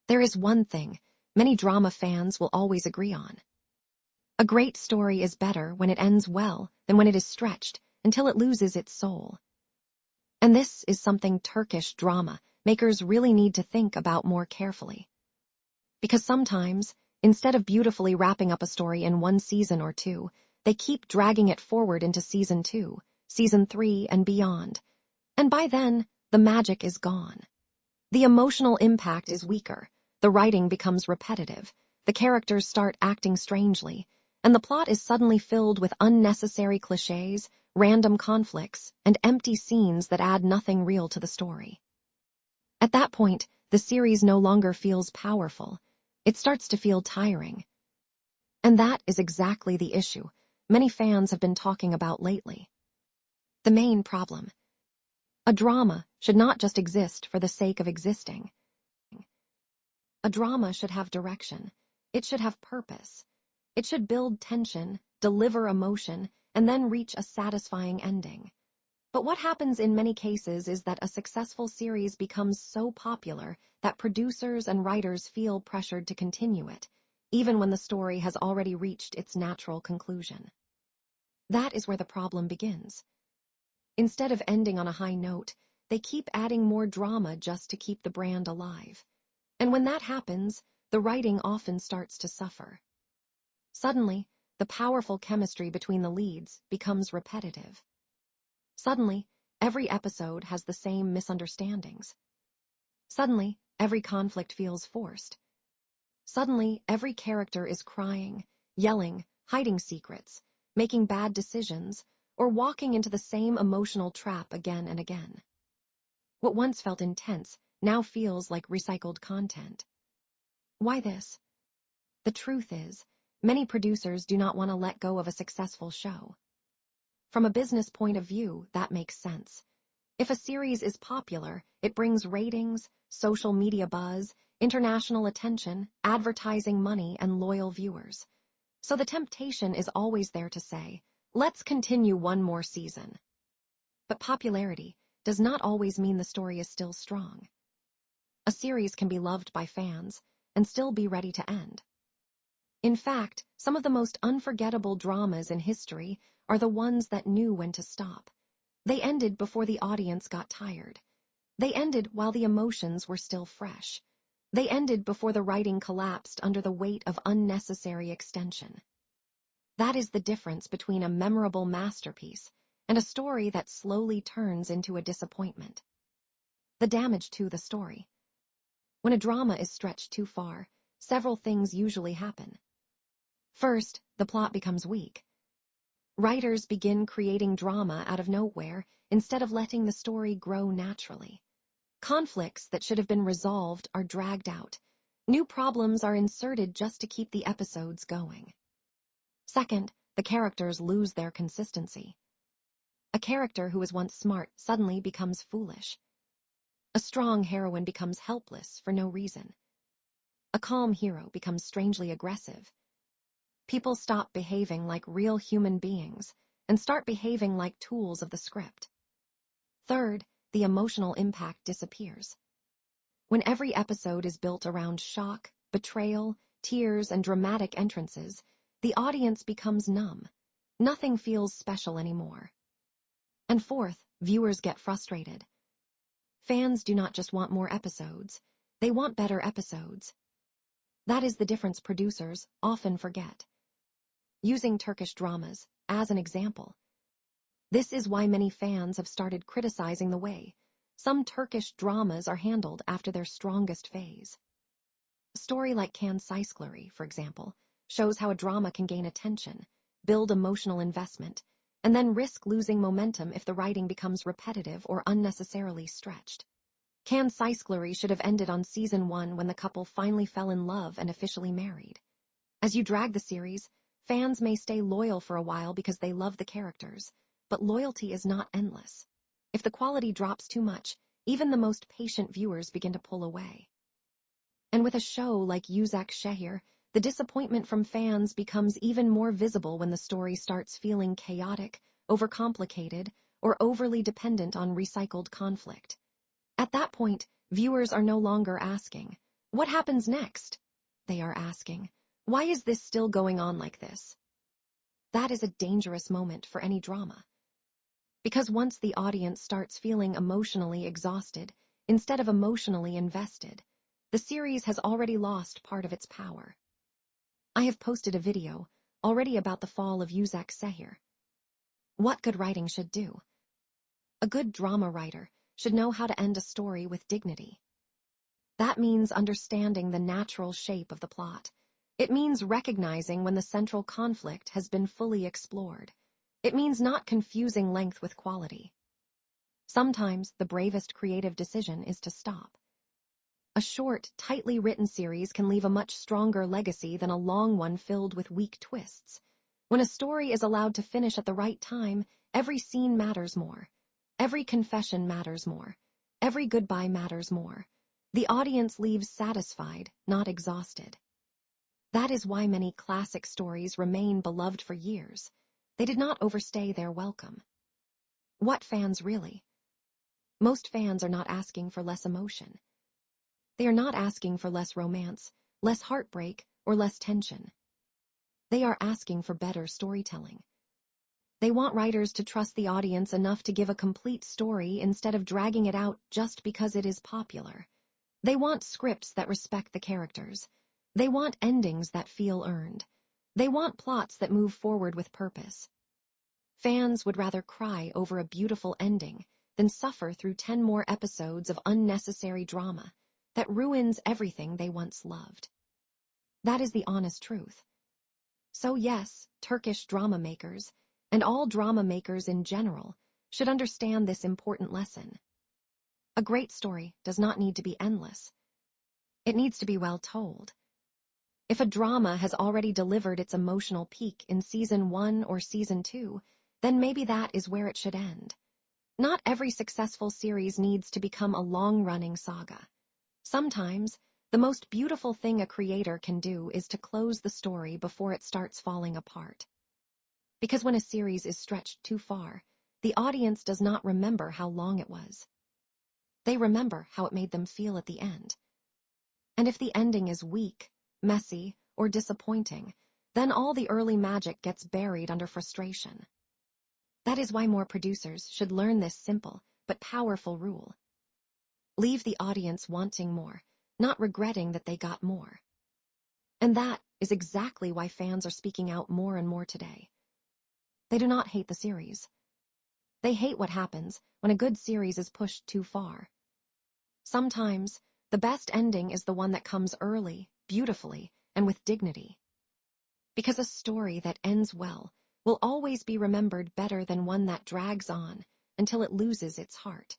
There is one thing many drama fans will always agree on. A great story is better when it ends well than when it is stretched until it loses its soul. And this is something Turkish drama makers really need to think about more carefully. Because sometimes, instead of beautifully wrapping up a story in one season or two, they keep dragging it forward into season 2, season 3, and beyond. And by then, the magic is gone. The emotional impact is weaker, the writing becomes repetitive, the characters start acting strangely, and the plot is suddenly filled with unnecessary cliches, random conflicts, and empty scenes that add nothing real to the story. At that point, the series no longer feels powerful. It starts to feel tiring. And that is exactly the issue many fans have been talking about lately. The main problem. A drama should not just exist for the sake of existing. A drama should have direction. It should have purpose. It should build tension, deliver emotion, and then reach a satisfying ending. But what happens in many cases is that a successful series becomes so popular that producers and writers feel pressured to continue it, even when the story has already reached its natural conclusion. That is where the problem begins. Instead of ending on a high note, they keep adding more drama just to keep the brand alive. And when that happens, the writing often starts to suffer. Suddenly, the powerful chemistry between the leads becomes repetitive. Suddenly, every episode has the same misunderstandings. Suddenly, every conflict feels forced. Suddenly, every character is crying, yelling, hiding secrets, making bad decisions, or walking into the same emotional trap again and again. What once felt intense now feels like recycled content. Why this? The truth is, many producers do not want to let go of a successful show. From a business point of view, that makes sense. If a series is popular, it brings ratings, social media buzz, international attention, advertising money, and loyal viewers. So the temptation is always there to say, let's continue one more season. But popularity does not always mean the story is still strong. A series can be loved by fans and still be ready to end. In fact, some of the most unforgettable dramas in history are the ones that knew when to stop. They ended before the audience got tired. They ended while the emotions were still fresh. They ended before the writing collapsed under the weight of unnecessary extension. That is the difference between a memorable masterpiece and a story that slowly turns into a disappointment. The damage to the story. When a drama is stretched too far, several things usually happen. First, the plot becomes weak. Writers begin creating drama out of nowhere instead of letting the story grow naturally. Conflicts that should have been resolved are dragged out. New problems are inserted just to keep the episodes going. Second, the characters lose their consistency. A character who was once smart suddenly becomes foolish. A strong heroine becomes helpless for no reason. A calm hero becomes strangely aggressive. People stop behaving like real human beings and start behaving like tools of the script. Third, the emotional impact disappears. When every episode is built around shock, betrayal, tears, and dramatic entrances, the audience becomes numb. Nothing feels special anymore. And fourth, viewers get frustrated. Fans do not just want more episodes, they want better episodes. That is the difference producers often forget. Using Turkish dramas as an example. This is why many fans have started criticizing the way some Turkish dramas are handled after their strongest phase. A story like Cicekleri, for example, shows how a drama can gain attention, build emotional investment, and then risk losing momentum if the writing becomes repetitive or unnecessarily stretched. Cicekleri should have ended on season 1 when the couple finally fell in love and officially married. As you drag the series, fans may stay loyal for a while because they love the characters, but loyalty is not endless. If the quality drops too much, even the most patient viewers begin to pull away. And with a show like Uzak Sehir, the disappointment from fans becomes even more visible when the story starts feeling chaotic, overcomplicated, or overly dependent on recycled conflict. At that point, viewers are no longer asking, What happens next? They are asking. Why is this still going on like this? That is a dangerous moment for any drama. Because once the audience starts feeling emotionally exhausted, instead of emotionally invested, the series has already lost part of its power. I have posted a video already about the fall of Uzak Sehir. What good writing should do. A good drama writer should know how to end a story with dignity. That means understanding the natural shape of the plot. It means recognizing when the central conflict has been fully explored. It means not confusing length with quality. Sometimes the bravest creative decision is to stop. A short, tightly written series can leave a much stronger legacy than a long one filled with weak twists. When a story is allowed to finish at the right time, every scene matters more. Every confession matters more. Every goodbye matters more. The audience leaves satisfied, not exhausted. That is why many classic stories remain beloved for years. They did not overstay their welcome. What fans really? Most fans are not asking for less emotion. They are not asking for less romance, less heartbreak, or less tension. They are asking for better storytelling. They want writers to trust the audience enough to give a complete story instead of dragging it out just because it is popular. They want scripts that respect the characters. They want endings that feel earned. They want plots that move forward with purpose. Fans would rather cry over a beautiful ending than suffer through 10 more episodes of unnecessary drama that ruins everything they once loved. That is the honest truth. So yes, Turkish drama makers, and all drama makers in general, should understand this important lesson. A great story does not need to be endless. It needs to be well told. If a drama has already delivered its emotional peak in season 1 or season 2, then maybe that is where it should end. Not every successful series needs to become a long-running saga. Sometimes, the most beautiful thing a creator can do is to close the story before it starts falling apart. Because when a series is stretched too far, the audience does not remember how long it was. They remember how it made them feel at the end. And if the ending is weak, messy, or disappointing, then all the early magic gets buried under frustration. That is why more producers should learn this simple but powerful rule. Leave the audience wanting more, not regretting that they got more. And that is exactly why fans are speaking out more and more today. They do not hate the series. They hate what happens when a good series is pushed too far. Sometimes, the best ending is the one that comes early, beautifully, and with dignity. Because a story that ends well will always be remembered better than one that drags on until it loses its heart.